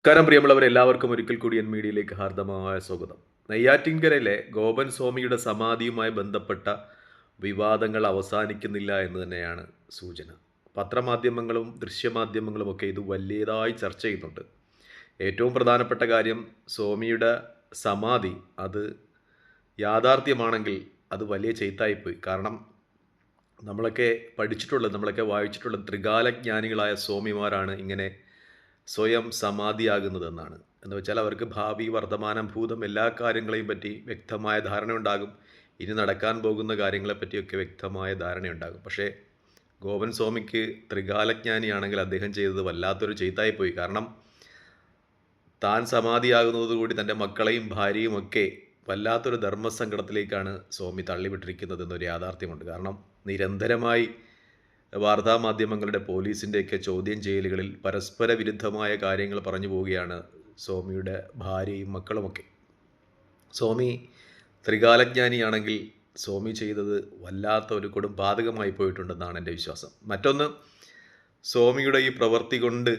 നമസ്കാരം പ്രിയമുള്ളവർ, എല്ലാവർക്കും ഒരിക്കൽ കൂടി എൻ മീഡിയയിലേക്ക് ഹാർദമായ സ്വാഗതം. നെയ്യാറ്റിൻകരയിലെ ഗോപൻ സ്വാമിയുടെ സമാധിയുമായി ബന്ധപ്പെട്ട വിവാദങ്ങൾ അവസാനിക്കുന്നില്ല എന്ന് തന്നെയാണ് സൂചന. പത്രമാധ്യമങ്ങളും ദൃശ്യമാധ്യമങ്ങളുമൊക്കെ ഇത് വലിയതായി ചർച്ച ചെയ്യുന്നുണ്ട്. ഏറ്റവും പ്രധാനപ്പെട്ട കാര്യം, സ്വാമിയുടെ സമാധി അത് യാഥാർത്ഥ്യമാണെങ്കിൽ അത് വലിയ ചെയ്ത്തായിപ്പോയി. കാരണം നമ്മളൊക്കെ വായിച്ചിട്ടുള്ളത് ത്രികാലജ്ഞാനികളായ സ്വാമിമാരാണ് ഇങ്ങനെ സ്വയം സമാധിയാകുന്നതെന്നാണ്. എന്ന് വെച്ചാൽ അവർക്ക് ഭാവി, വർത്തമാനം, ഭൂതം എല്ലാ കാര്യങ്ങളെയും പറ്റി വ്യക്തമായ ധാരണയുണ്ടാകും. ഇനി നടക്കാൻ പോകുന്ന കാര്യങ്ങളെപ്പറ്റിയൊക്കെ വ്യക്തമായ ധാരണയുണ്ടാകും. പക്ഷേ ഗോപൻ സ്വാമിക്ക് ത്രികാലജ്ഞാനിയാണെങ്കിൽ അദ്ദേഹം ചെയ്തത് വല്ലാത്തൊരു ചെയ്ത്തായിപ്പോയി. കാരണം താൻ സമാധിയാകുന്നതോടുകൂടി തൻ്റെ മക്കളെയും ഭാര്യയും ഒക്കെ വല്ലാത്തൊരു ധർമ്മസങ്കടത്തിലേക്കാണ് സ്വാമി തള്ളിവിട്ടിരിക്കുന്നതെന്നൊരു യാഥാർത്ഥ്യമുണ്ട്. കാരണം നിരന്തരമായി വാർത്താമാധ്യമങ്ങളുടെ, പോലീസിൻ്റെയൊക്കെ ചോദ്യം ചെയ്യലുകളിൽ പരസ്പര വിരുദ്ധമായ കാര്യങ്ങൾ പറഞ്ഞു പോവുകയാണ് സ്വാമിയുടെ ഭാര്യയും മക്കളുമൊക്കെ. സ്വാമി ത്രികാലജ്ഞാനിയാണെങ്കിൽ സ്വാമി ചെയ്തത് വല്ലാത്ത ഒരു കൊടും പാതകമായി പോയിട്ടുണ്ടെന്നാണ് എൻ്റെ വിശ്വാസം. മറ്റൊന്ന്, സ്വാമിയുടെ ഈ പ്രവൃത്തി കൊണ്ട്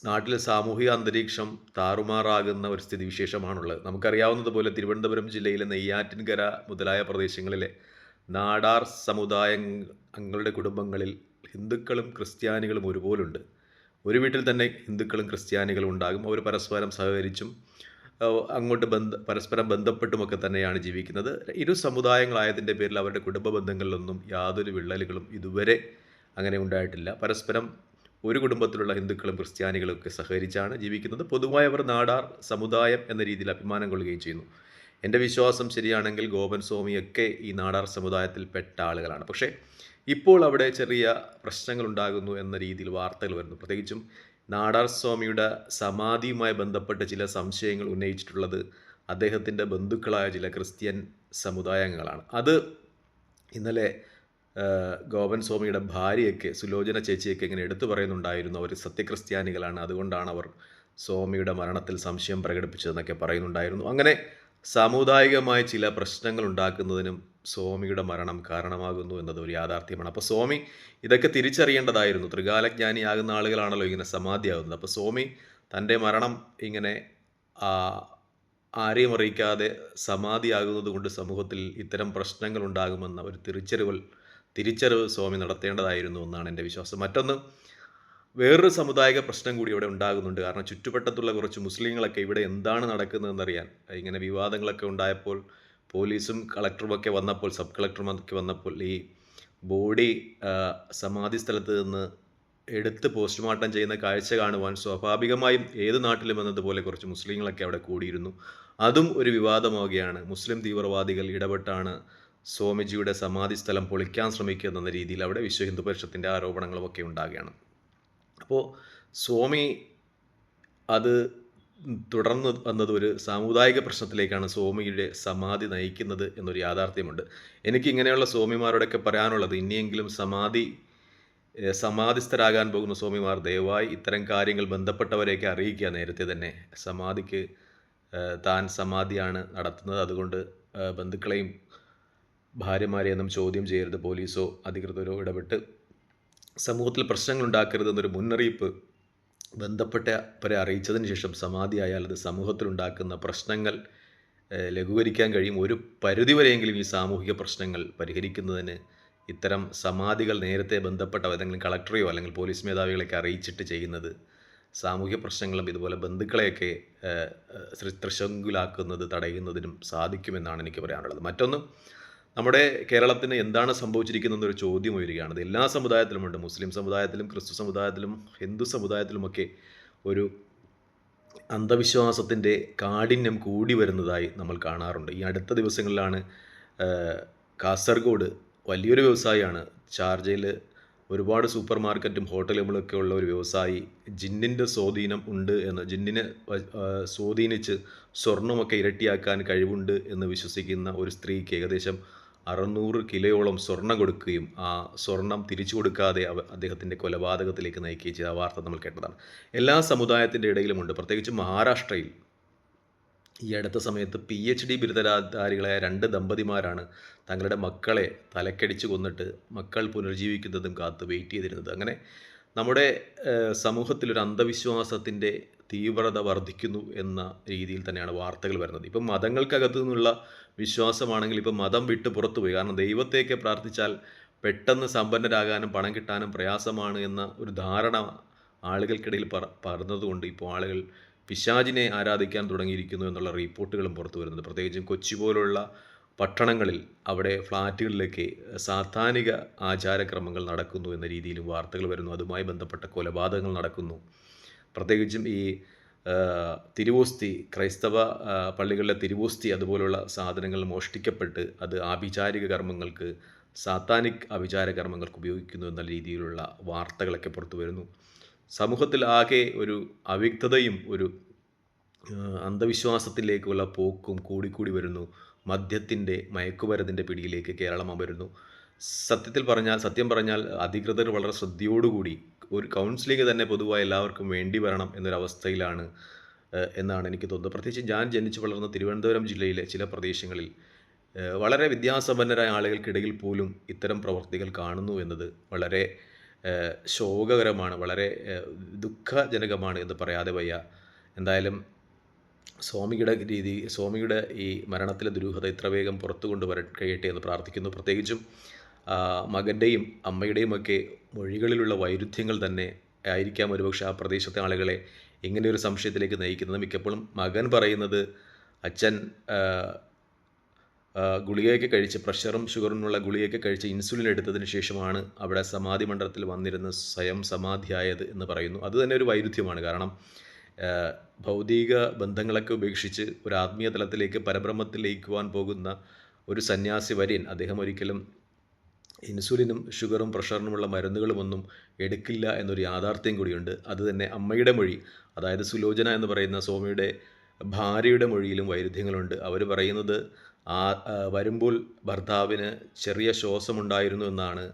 നാട്ടിലെ സാമൂഹിക അന്തരീക്ഷം താറുമാറാകുന്ന ഒരു സ്ഥിതിവിശേഷമാണുള്ളത്. നമുക്കറിയാവുന്നതുപോലെ തിരുവനന്തപുരം ജില്ലയിലെ നെയ്യാറ്റിൻകര മുതലായ പ്രദേശങ്ങളിലെ നാടാർ അംഗങ്ങളുടെ കുടുംബങ്ങളിൽ ഹിന്ദുക്കളും ക്രിസ്ത്യാനികളും ഒരുപോലുണ്ട്. ഒരു വീട്ടിൽ തന്നെ ഹിന്ദുക്കളും ക്രിസ്ത്യാനികളും ഉണ്ടാകും. അവർ പരസ്പരം സഹകരിച്ചും അങ്ങോട്ട് പരസ്പരം ബന്ധപ്പെട്ടുമൊക്കെ തന്നെയാണ് ജീവിക്കുന്നത്. ഇരു സമുദായങ്ങളായതിൻ്റെ പേരിൽ അവരുടെ കുടുംബ ബന്ധങ്ങളിലൊന്നും യാതൊരു വിള്ളലുകളും ഇതുവരെ അങ്ങനെ ഉണ്ടായിട്ടില്ല. പരസ്പരം ഒരു കുടുംബത്തിലുള്ള ഹിന്ദുക്കളും ക്രിസ്ത്യാനികളും ഒക്കെ സഹകരിച്ചാണ് ജീവിക്കുന്നത്. പൊതുവായി അവർ നാടാർ സമുദായം എന്ന രീതിയിൽ അഭിമാനം കൊള്ളുകയും ചെയ്യുന്നു. എൻ്റെ വിശ്വാസം ശരിയാണെങ്കിൽ ഗോപൻ സ്വാമിയൊക്കെ ഈ നാടാർ സമുദായത്തിൽപ്പെട്ട ആളുകളാണ്. പക്ഷേ ഇപ്പോൾ അവിടെ ചെറിയ പ്രശ്നങ്ങൾ ഉണ്ടാകുന്നു എന്ന രീതിയിൽ വാർത്തകൾ വരുന്നു. പ്രത്യേകിച്ചും നാടാർ സ്വാമിയുടെ സമാധിയുമായി ബന്ധപ്പെട്ട് ചില സംശയങ്ങൾ ഉന്നയിച്ചിട്ടുള്ളത് അദ്ദേഹത്തിൻ്റെ ബന്ധുക്കളായ ചില ക്രിസ്ത്യൻ സമുദായങ്ങളാണ്. അത് ഇന്നലെ ഗോപൻ സ്വാമിയുടെ ഭാര്യയൊക്കെ, സുലോചന ചേച്ചിയൊക്കെ ഇങ്ങനെ എടുത്തു പറയുന്നുണ്ടായിരുന്നു. അവർ സത്യക്രിസ്ത്യാനികളാണ്, അതുകൊണ്ടാണ് അവർ സ്വാമിയുടെ മരണത്തിൽ സംശയം പ്രകടിപ്പിച്ചതെന്നൊക്കെ പറയുന്നുണ്ടായിരുന്നു. അങ്ങനെ സാമുദായികമായ ചില പ്രശ്നങ്ങൾ ഉണ്ടാക്കുന്നതിനും സ്വാമിയുടെ മരണം കാരണമാകുന്നു എന്നത് ഒരു യാഥാർത്ഥ്യമാണ്. അപ്പോൾ സ്വാമി ഇതൊക്കെ തിരിച്ചറിയേണ്ടതായിരുന്നു. ത്രികാലജ്ഞാനിയാകുന്ന ആളുകളാണല്ലോ ഇങ്ങനെ സമാധിയാകുന്നത്. അപ്പോൾ സ്വാമി തൻ്റെ മരണം ഇങ്ങനെ ആരെയും അറിയിക്കാതെ സമാധിയാകുന്നത് കൊണ്ട് സമൂഹത്തിൽ ഇത്തരം പ്രശ്നങ്ങൾ ഉണ്ടാകുമെന്ന ഒരു തിരിച്ചറിവ് സ്വാമി നടത്തേണ്ടതായിരുന്നു എന്നാണ് എൻ്റെ വിശ്വാസം. മറ്റൊന്ന്, വേറൊരു സമുദായിക പ്രശ്നം കൂടി ഇവിടെ ഉണ്ടാകുന്നുണ്ട്. കാരണം ചുറ്റുവട്ടത്തുള്ള കുറച്ച് മുസ്ലിങ്ങളൊക്കെ ഇവിടെ എന്താണ് നടക്കുന്നതെന്നറിയാൻ ഇങ്ങനെ വിവാദങ്ങളൊക്കെ ഉണ്ടായപ്പോൾ പോലീസും കളക്ടറുമൊക്കെ വന്നപ്പോൾ, സബ് കളക്ടറുമൊക്കെ വന്നപ്പോൾ ഈ ബോഡി സമാധി സ്ഥലത്ത് നിന്ന് എടുത്ത് പോസ്റ്റ്മോർട്ടം ചെയ്യുന്ന കാഴ്ച കാണുവാൻ സ്വാഭാവികമായും ഏത് നാട്ടിലും എന്നതുപോലെ കുറച്ച് മുസ്ലിങ്ങളൊക്കെ അവിടെ കൂടിയിരുന്നു. അതും ഒരു വിവാദമാവുകയാണ്. മുസ്ലിം തീവ്രവാദികൾ ഇടപെട്ടാണ് സ്വാമിജിയുടെ സമാധി സ്ഥലം പൊളിക്കാൻ ശ്രമിക്കുക എന്ന രീതിയിൽ അവിടെ വിശ്വ ഹിന്ദു പരിഷത്തിൻ്റെ ആരോപണങ്ങളുമൊക്കെ ഉണ്ടാകുകയാണ്. അപ്പോൾ സ്വാമി അത് തുടർന്ന് വന്നത് ഒരു സാമുദായിക പ്രശ്നത്തിലേക്കാണ് സ്വാമിയുടെ സമാധി നയിക്കുന്നത് എന്നൊരു യാഥാർത്ഥ്യമുണ്ട്. എനിക്ക് ഇങ്ങനെയുള്ള സ്വാമിമാരോടൊക്കെ പറയാനുള്ളത്, ഇനിയെങ്കിലും സമാധിസ്ഥരാകാൻ പോകുന്ന സ്വാമിമാർ ദയവായി ഇത്തരം കാര്യങ്ങൾ ബന്ധപ്പെട്ടവരെയൊക്കെ അറിയിക്കുക. നേരത്തെ തന്നെ സമാധിക്ക് താൻ സമാധിയാണ് നടത്തുന്നത്, അതുകൊണ്ട് ബന്ധുക്കളെയും ഭാര്യമാരെയൊന്നും ചോദ്യം ചെയ്യരുത്, പോലീസോ അധികൃതരോ ഇടപെട്ട് സമൂഹത്തിൽ പ്രശ്നങ്ങൾ ഉണ്ടാക്കരുതെന്നൊരു മുന്നറിയിപ്പ് ബന്ധപ്പെട്ടവരെ അറിയിച്ചതിന് ശേഷം സമാധിയായാൽ അത് സമൂഹത്തിലുണ്ടാക്കുന്ന പ്രശ്നങ്ങൾ ലഘൂകരിക്കാൻ കഴിയും. ഒരു പരിധിവരെയെങ്കിലും ഈ സാമൂഹിക പ്രശ്നങ്ങൾ പരിഹരിക്കുന്നതിന് ഇത്തരം സമാധികൾ നേരത്തെ ബന്ധപ്പെട്ട ഏതെങ്കിലും കളക്ടറെയോ അല്ലെങ്കിൽ പോലീസ് മേധാവികളെയൊക്കെ അറിയിച്ചിട്ട് ചെയ്യുന്നത് സാമൂഹ്യ പ്രശ്നങ്ങളും ഇതുപോലെ ബന്ധുക്കളെയൊക്കെ ത്രിശങ്കുലാക്കുന്നത് തടയുന്നതിനും സാധിക്കുമെന്നാണ് എനിക്ക് പറയാനുള്ളത്. മറ്റൊന്ന്, നമ്മുടെ കേരളത്തിന് എന്താണ് സംഭവിച്ചിരിക്കുന്നതെന്നൊരു ചോദ്യം ഉയരുകയാണ്. അത് എല്ലാ സമുദായത്തിലുമുണ്ട്. മുസ്ലിം സമുദായത്തിലും ക്രിസ്തു സമുദായത്തിലും ഹിന്ദു സമുദായത്തിലുമൊക്കെ ഒരു അന്ധവിശ്വാസത്തിൻ്റെ കാഠിന്യം കൂടി വരുന്നതായി നമ്മൾ കാണാറുണ്ട്. ഈ അടുത്ത ദിവസങ്ങളിലാണ് കാസർഗോഡ് വലിയൊരു വ്യവസായിയാണ്, ഷാർജയിൽ ഒരുപാട് സൂപ്പർ മാർക്കറ്റും ഹോട്ടലുകളൊക്കെ ഉള്ള ഒരു വ്യവസായി ജിന്നിൻ്റെ സ്വാധീനം ഉണ്ട് എന്ന്, ജിന്നിനെ സ്വാധീനിച്ച് സ്വർണ്ണമൊക്കെ ഇരട്ടിയാക്കാൻ കഴിവുണ്ട് എന്ന് വിശ്വസിക്കുന്ന ഒരു സ്ത്രീക്ക് ഏകദേശം 600 കിലോയോളം സ്വർണ്ണം കൊടുക്കുകയും ആ സ്വർണം തിരിച്ചു കൊടുക്കാതെ അദ്ദേഹത്തിൻ്റെ കൊലപാതകത്തിലേക്ക് നയിക്കുകയും ചെയ്ത വാർത്ത നമ്മൾ കേട്ടതാണ്. എല്ലാ സമുദായത്തിൻ്റെ ഇടയിലുമുണ്ട്. പ്രത്യേകിച്ച് മഹാരാഷ്ട്രയിൽ ഈ അടുത്ത സമയത്ത് PhD ബിരുദധാരികളായ 2 ദമ്പതിമാരാണ് തങ്ങളുടെ മക്കളെ തലക്കടിച്ച് കൊന്നിട്ട് മക്കൾ പുനർജീവിക്കുന്നതും കാത്ത് വെയിറ്റ് ചെയ്തിരുന്നത്. അങ്ങനെ നമ്മുടെ സമൂഹത്തിലൊരു അന്ധവിശ്വാസത്തിൻ്റെ തീവ്രത വർദ്ധിക്കുന്നു എന്ന രീതിയിൽ തന്നെയാണ് വാർത്തകൾ വരുന്നത്. ഇപ്പം മതങ്ങൾക്കകത്തു നിന്നുള്ള വിശ്വാസമാണെങ്കിൽ ഇപ്പം മതം വിട്ട് പുറത്തുപോയി. കാരണം ദൈവത്തെയൊക്കെ പ്രാർത്ഥിച്ചാൽ പെട്ടെന്ന് സമ്പന്നരാകാനും പണം കിട്ടാനും പ്രയാസമാണ് എന്ന ഒരു ധാരണ ആളുകൾക്കിടയിൽ പകർന്നതുകൊണ്ട് ഇപ്പോൾ ആളുകൾ പിശാചിനെ ആരാധിക്കാൻ തുടങ്ങിയിരിക്കുന്നു എന്നുള്ള റിപ്പോർട്ടുകളും പുറത്തു വരുന്നുണ്ട്. പ്രത്യേകിച്ചും കൊച്ചി പോലുള്ള പട്ടണങ്ങളിൽ അവിടെ ഫ്ലാറ്റുകളിലൊക്കെ സാത്താനിക ആചാരക്രമങ്ങൾ നടക്കുന്നു എന്ന രീതിയിലും വാർത്തകൾ വരുന്നു. അതുമായി ബന്ധപ്പെട്ട കൊലപാതകങ്ങൾ നടക്കുന്നു. പ്രത്യേകിച്ചും ഈ തിരുവോസ്തി ക്രൈസ്തവ പള്ളികളിലെ തിരുവോസ്തി അതുപോലുള്ള സാധനങ്ങൾ മോഷ്ടിക്കപ്പെട്ട് അത് ആഭിചാരിക കർമ്മങ്ങൾക്ക് സാത്താനിക് ആഭിചാര കർമ്മങ്ങൾക്ക് ഉപയോഗിക്കുന്നു എന്ന രീതിയിലുള്ള വാർത്തകളൊക്കെ പുറത്തു വരുന്നു. സമൂഹത്തിൽ ആകെ ഒരു അവ്യക്തതയും ഒരു അന്ധവിശ്വാസത്തിലേക്കുള്ള പോക്കും കൂടിക്കൂടി വരുന്നു. മദ്യത്തിൻ്റെ മയക്കുമരുന്നിൻ്റെ പിടിയിലേക്ക് കേരളം അമരുന്നു. സത്യം പറഞ്ഞാൽ അധികൃതർ വളരെ ശ്രദ്ധയോടുകൂടി ഒരു കൗൺസിലിംഗ് തന്നെ പൊതുവായി എല്ലാവർക്കും വേണ്ടി വരണം എന്നൊരവസ്ഥയിലാണ് എന്നാണ് എനിക്ക് തോന്നുന്നത്. പ്രത്യേകിച്ച് ഞാൻ ജനിച്ചു വളർന്ന തിരുവനന്തപുരം ജില്ലയിലെ ചില പ്രദേശങ്ങളിൽ വളരെ വിദ്യാസമ്പന്നരായ ആളുകൾക്കിടയിൽ പോലും ഇത്തരം പ്രവർത്തികൾ കാണുന്നു എന്നത് വളരെ ശോകകരമാണ്, വളരെ ദുഃഖജനകമാണ് എന്ന് പറയാതെ വയ്യ. എന്തായാലും സ്വാമിയുടെ ഈ മരണത്തിലെ ദുരൂഹത ഇത്ര വേഗം പുറത്തു കഴിയട്ടെ എന്ന് പ്രാർത്ഥിക്കുന്നു. പ്രത്യേകിച്ചും മകൻ്റെയും അമ്മയുടെയും ഒക്കെ മൊഴികളിലുള്ള വൈരുദ്ധ്യങ്ങൾ തന്നെ ആയിരിക്കാം ഒരുപക്ഷെ ആ പ്രദേശത്തെ ആളുകളെ ഇങ്ങനെയൊരു സംശയത്തിലേക്ക് നയിക്കുന്നത്. മിക്കപ്പോഴും മകൻ പറയുന്നത് അച്ഛൻ ഗുളികയൊക്കെ കഴിച്ച് പ്രഷറും ഷുഗറിനുള്ള ഗുളികയൊക്കെ കഴിച്ച് ഇൻസുലിൻ എടുത്തതിന് ശേഷമാണ് അവിടെ സമാധി മണ്ഡലത്തിൽ വന്നിരുന്ന് സ്വയം സമാധിയായത് എന്ന് പറയുന്നു. അത് തന്നെ ഒരു വൈരുദ്ധ്യമാണ്. കാരണം ഭൗതിക ബന്ധങ്ങളൊക്കെ ഉപേക്ഷിച്ച് ഒരു ആത്മീയ തലത്തിലേക്ക് പരബ്രഹ്മത്തിൽ ലയിക്കുവാൻ പോകുന്ന ഒരു സന്യാസി വര്യൻ അദ്ദേഹം ഒരിക്കലും ഇൻസുലിനും ഷുഗറും പ്രഷറിനുമുള്ള മരുന്നുകളുമൊന്നും എടുക്കില്ല എന്നൊരു യാഥാർത്ഥ്യം കൂടിയുണ്ട്. അത് തന്നെ അമ്മയുടെ മൊഴി, അതായത് സുലോചന എന്ന് പറയുന്ന സ്വാമിയുടെ ഭാര്യയുടെ മൊഴിയിലും വൈരുദ്ധ്യങ്ങളുണ്ട്. അവർ പറയുന്നത് വരുമ്പോൾ ഭർത്താവിന് ചെറിയ ശ്വാസമുണ്ടായിരുന്നു എന്നാണ്,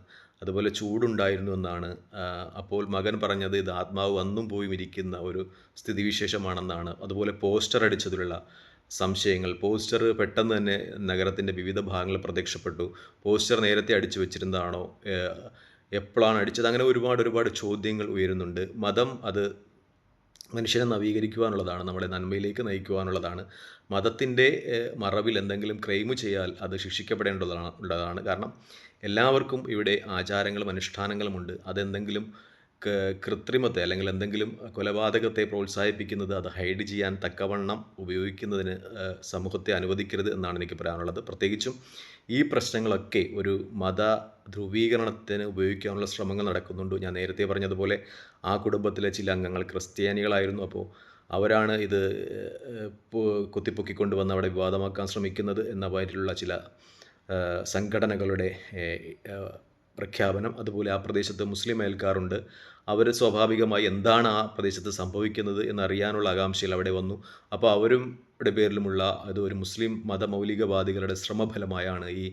അതുപോലെ ചൂടുണ്ടായിരുന്നു എന്നാണ്. അപ്പോൾ മകൻ പറഞ്ഞത് ഇത് ആത്മാവ് വന്നും പോയും ഇരിക്കുന്ന ഒരു സ്ഥിതിവിശേഷമാണെന്നാണ്. അതുപോലെ പോസ്റ്റർ അടിച്ചതിലുള്ള സംശയങ്ങൾ, പോസ്റ്റർ പെട്ടെന്ന് തന്നെ നഗരത്തിൻ്റെ വിവിധ ഭാഗങ്ങളിൽ പ്രത്യക്ഷപ്പെട്ടു. പോസ്റ്റർ നേരത്തെ അടിച്ചു വെച്ചിരുന്നതാണോ, എപ്പോഴാണ് അടിച്ചത്, അങ്ങനെ ഒരുപാട് ചോദ്യങ്ങൾ ഉയരുന്നുണ്ട്. മതം അത് മനുഷ്യനെ നവീകരിക്കുവാനുള്ളതാണ്, നമ്മളെ നന്മയിലേക്ക് നയിക്കുവാനുള്ളതാണ്. മതത്തിൻ്റെ മറവിൽ എന്തെങ്കിലും ക്ലെയിം ചെയ്യാൽ അത് ശിക്ഷിക്കപ്പെടേണ്ടതാണ്. കാരണം എല്ലാവർക്കും ഇവിടെ ആചാരങ്ങളും അനുഷ്ഠാനങ്ങളുമുണ്ട്. അതെന്തെങ്കിലും കൃത്രിമത്തെ അല്ലെങ്കിൽ എന്തെങ്കിലും കൊലപാതകത്തെ പ്രോത്സാഹിപ്പിക്കുന്നത് അത് ഹൈഡ് ചെയ്യാൻ തക്കവണ്ണം ഉപയോഗിക്കുന്നതിന് സമൂഹത്തെ അനുവദിക്കരുത് എന്നാണ് എനിക്ക് പറയാനുള്ളത്. പ്രത്യേകിച്ചും ഈ പ്രശ്നങ്ങളൊക്കെ ഒരു മത ധ്രുവീകരണത്തിന് ഉപയോഗിക്കാനുള്ള ശ്രമങ്ങൾ നടക്കുന്നുണ്ട്. ഞാൻ നേരത്തെ പറഞ്ഞതുപോലെ ആ കുടുംബത്തിലെ ചില അംഗങ്ങൾ ക്രിസ്ത്യാനികളായിരുന്നു. അപ്പോൾ അവരാണ് ഇത് കുത്തിപ്പൊക്കിക്കൊണ്ടുവന്ന് അവിടെ വിവാദമാക്കാൻ ശ്രമിക്കുന്നത് എന്ന പേരിലുള്ള ചില സംഘടനകളുടെ പ്രഖ്യാപനം. അതുപോലെ ആ പ്രദേശത്ത് മുസ്ലിം അയൽക്കാരുണ്ട്. അവർ സ്വാഭാവികമായി എന്താണ് ആ പ്രദേശത്ത് സംഭവിക്കുന്നത് എന്നറിയാനുള്ള ആകാംക്ഷയിൽ അവിടെ വന്നു. അപ്പോൾ അവരുടെ പേരിലുമുള്ള അത് ഒരു മുസ്ലിം മതമൗലികവാദികളുടെ ശ്രമഫലമായാണ് ഈ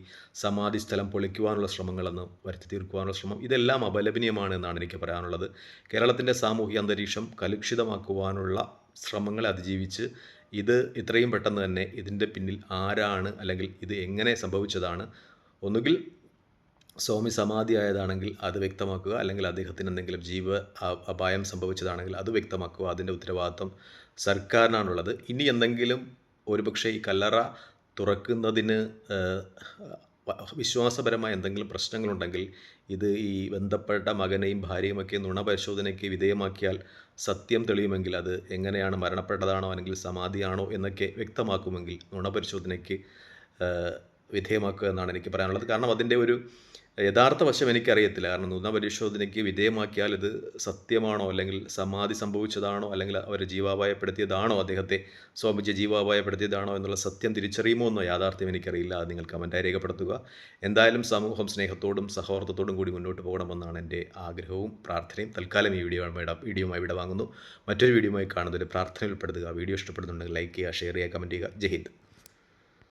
സമാധി സ്ഥലം പൊളിക്കുവാനുള്ള ശ്രമങ്ങളെന്ന് വരുത്തി തീർക്കുവാനുള്ള ശ്രമം. ഇതെല്ലാം അപലപനീയമാണ് എന്നാണ് എനിക്ക് പറയാനുള്ളത്. കേരളത്തിൻ്റെ സാമൂഹിക അന്തരീക്ഷം കലുഷിതമാക്കുവാനുള്ള ശ്രമങ്ങളെ അതിജീവിച്ച് ഇത് ഇത്രയും പെട്ടെന്ന് തന്നെ ഇതിൻ്റെ പിന്നിൽ ആരാണ്, അല്ലെങ്കിൽ ഇത് എങ്ങനെ സംഭവിച്ചതാണ്, ഒന്നുകിൽ സ്വാമി സമാധിയായതാണെങ്കിൽ അത് വ്യക്തമാക്കുക, അല്ലെങ്കിൽ അദ്ദേഹത്തിന് എന്തെങ്കിലും അപായം സംഭവിച്ചതാണെങ്കിൽ അത് വ്യക്തമാക്കുക. അതിൻ്റെ ഉത്തരവാദിത്വം സർക്കാരിനാണുള്ളത്. ഇനി എന്തെങ്കിലും ഒരുപക്ഷെ ഈ കല്ലറ തുറക്കുന്നതിന് വിശ്വാസപരമായ എന്തെങ്കിലും പ്രശ്നങ്ങളുണ്ടെങ്കിൽ ഇത് ഈ ബന്ധപ്പെട്ട മകനെയും ഭാര്യയുമൊക്കെ നുണ പരിശോധനയ്ക്ക് വിധേയമാക്കിയാൽ സത്യം തെളിയുമെങ്കിൽ അത് എങ്ങനെയാണ് മരണപ്പെട്ടതാണോ അല്ലെങ്കിൽ സമാധിയാണോ എന്നൊക്കെ വ്യക്തമാക്കുമെങ്കിൽ നുണ പരിശോധനയ്ക്ക് വിധേയമാക്കുക എന്നാണ് എനിക്ക് പറയാനുള്ളത്. കാരണം അതിൻ്റെ ഒരു യഥാർത്ഥ വശം എനിക്കറിയത്തില്ല. കാരണം നുണ പരിശോധനയ്ക്ക് വിധേയമാക്കിയാൽ ഇത് സത്യമാണോ, അല്ലെങ്കിൽ സമാധി സംഭവിച്ചതാണോ, അല്ലെങ്കിൽ അവർ ജീവാപായപ്പെടുത്തിയതാണോ, അദ്ദേഹത്തെ സ്വാമിജി ജീവാപായപ്പെടുത്തിയതാണോ എന്നുള്ള സത്യം തിരിച്ചറിയുമോ എന്ന യാഥാർത്ഥ്യം എനിക്കറിയില്ല. അത് നിങ്ങൾ കമൻറ്റായി രേഖപ്പെടുത്തുക. എന്തായാലും സമൂഹം സ്നേഹത്തോടും സഹോദരത്തോടും കൂടി മുന്നോട്ട് പോകണമെന്നാണ് എൻ്റെ ആഗ്രഹവും പ്രാർത്ഥനയും. തൽക്കാലം ഈ വീഡിയോയുമായി വിട വാങ്ങുന്നു. മറ്റൊരു വീഡിയോയുമായി കാണുന്നതിൽ പ്രാർത്ഥന ഉൾപ്പെടുത്തുക. വീഡിയോ ഇഷ്ടപ്പെടുന്നുണ്ടെങ്കിൽ ലൈക്ക് ചെയ്യുക, ഷെയർ ചെയ്യുക, കമൻറ്റ് ചെയ്യുക. ജയ് ഹിന്ദ്.